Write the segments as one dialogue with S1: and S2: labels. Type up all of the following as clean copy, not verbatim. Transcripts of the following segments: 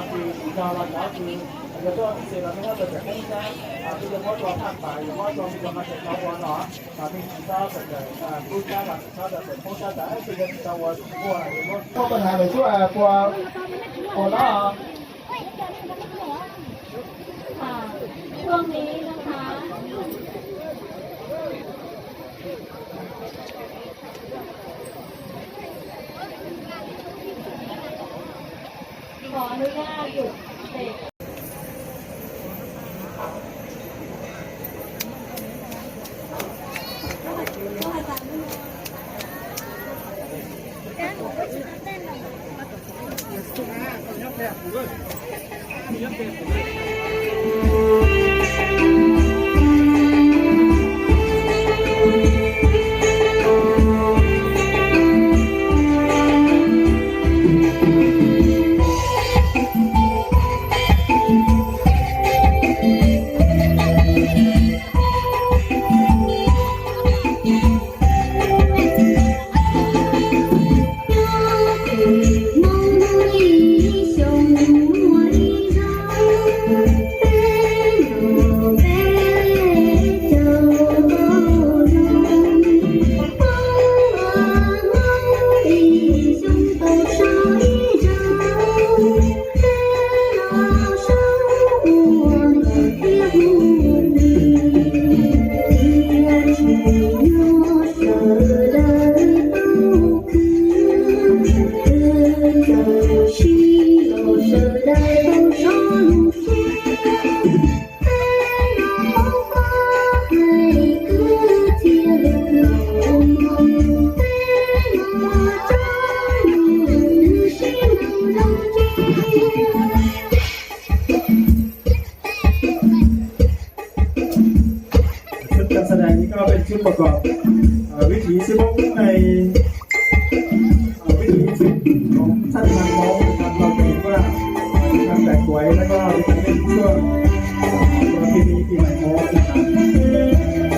S1: คือเราก็คือแล้วก็พิเศษเราไม่ว่าจะเป็นให้ได้คือเฉพาะตัวภาคป่าเฉพาะตัวมีความเป็นเราเนาะมีที่เราจะพูดกันเราจะเป็นผู้ชายแต่คือเป็นตัวพวกพวกปัญหาในช่วงพวกคนละ
S2: ช่วงนี้นะคะขออนุญาตหยุดเตะ
S1: การแสดงนี้ก็เป็นชุดประกอบวิถีซิมงในวิถีชีวิตของชาติพันธุ์ม้งนะครับเราจะเห็นว่าการแต่งสวยแล้วก็จะเป็นช่วงประเพณีปีใหม่ม้งนะครับ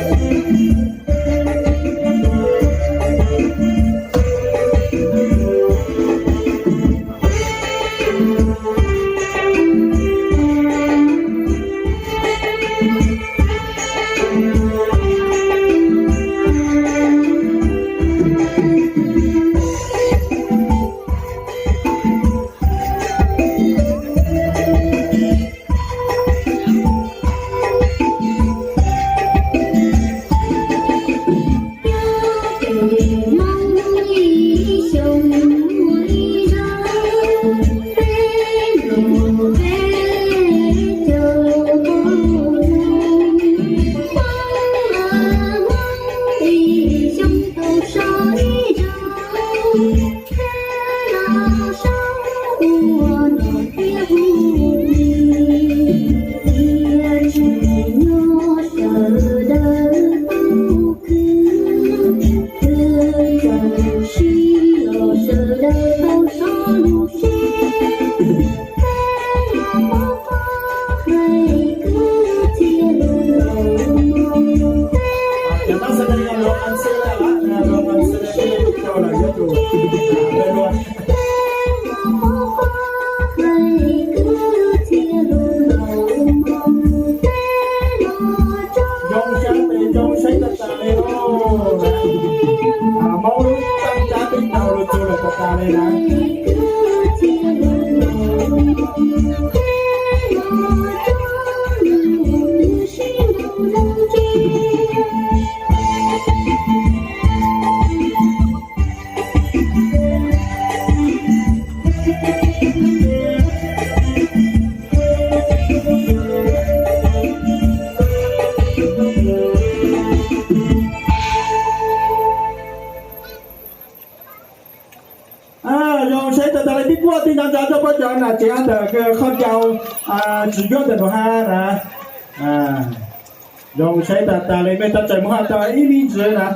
S1: 用谁的来的过的那咱这不讲那这样的个靠教指标的话呢用ใช้แต่เลยไม่ตั้งใจมุ่งแต่อีมีเจอนะ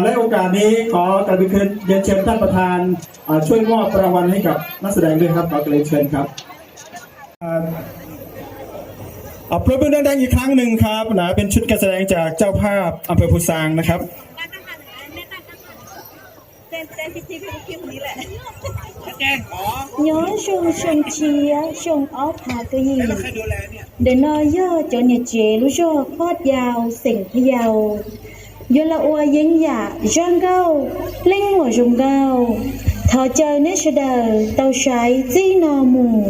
S1: และโอกาสนี้ขอกราบเรียนเชิญท่านประธานช่วยมอบรางวัลให้กับนักแสดงด้วยครับขอเรียนเชิญครับปรบมือดังๆอีกครั้งหนึ่งครับนะเป็นชุดการแสดงจากเจ้าภาพอำเภอพุซางนะครับ
S2: เต้นพิธีพิธีนี้แหละ nhớ sung sung chia sung ớt hà cái gì để nói dơ cho nhà chế lúc cho khót giàu xỉnh giàu giờ là ua dính dạ rong gâu linh mùa rung gâu thọ chơi nét sẽ đời tàu sải dĩ nò mù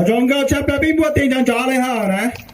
S1: 中高 chapter 并不定常找嘞哈，来。